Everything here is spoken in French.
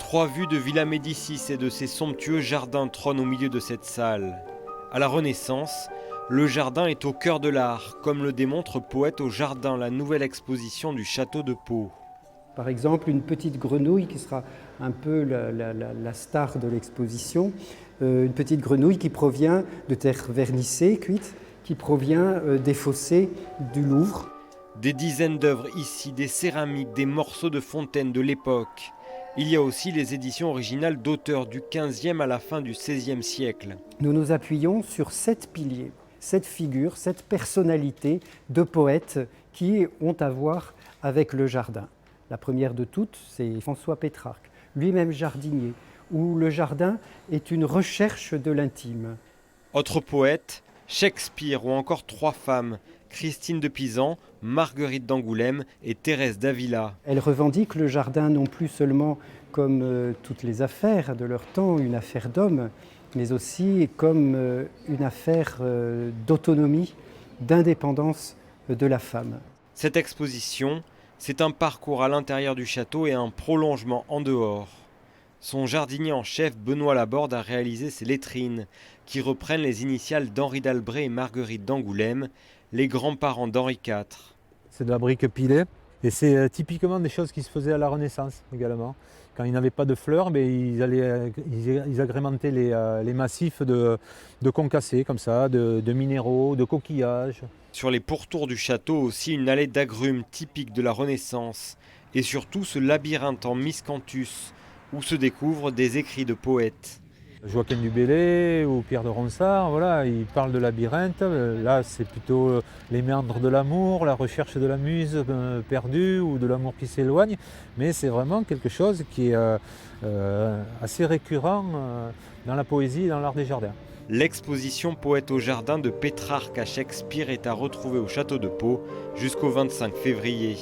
Trois vues de Villa Médicis et de ses somptueux jardins trônent au milieu de cette salle. À la Renaissance, le jardin est au cœur de l'art, comme le démontre Poète au jardin, la nouvelle exposition du château de Pau. Par exemple, une petite grenouille qui sera un peu la star de l'exposition, une petite grenouille qui provient de terre vernissée, cuite, qui provient des fossés du Louvre. Des dizaines d'œuvres ici, des céramiques, des morceaux de fontaines de l'époque. Il y a aussi les éditions originales d'auteurs du XVe à la fin du XVIe siècle. Nous nous appuyons sur 7 piliers, 7 figures, 7 personnalités de poètes qui ont à voir avec le jardin. La première de toutes, c'est François Pétrarque, lui-même jardinier, où le jardin est une recherche de l'intime. Autres poètes, Shakespeare ou encore trois femmes, Christine de Pisan, Marguerite d'Angoulême et Thérèse d'Avila. Elle revendique le jardin non plus seulement comme toutes les affaires de leur temps, une affaire d'homme, mais aussi comme une affaire d'autonomie, d'indépendance de la femme. Cette exposition, c'est un parcours à l'intérieur du château et un prolongement en dehors. Son jardinier en chef, Benoît Laborde, a réalisé ces lettrines qui reprennent les initiales d'Henri d'Albret et Marguerite d'Angoulême, les grands-parents d'Henri IV. C'est de la brique pilée et c'est typiquement des choses qui se faisaient à la Renaissance également. Quand ils n'avaient pas de fleurs, ils agrémentaient les massifs de concassés comme ça, de minéraux, de coquillages. Sur les pourtours du château aussi une allée d'agrumes typique de la Renaissance et surtout ce labyrinthe en miscanthus où se découvrent des écrits de poètes. Joaquin du Bellay ou Pierre de Ronsard, voilà, ils parlent de labyrinthe. Là, c'est plutôt les méandres de l'amour, la recherche de la muse perdue ou de l'amour qui s'éloigne. Mais c'est vraiment quelque chose qui est assez récurrent dans la poésie et dans l'art des jardins. L'exposition Poète au jardin de Pétrarque à Shakespeare est à retrouver au château de Pau jusqu'au 25 février.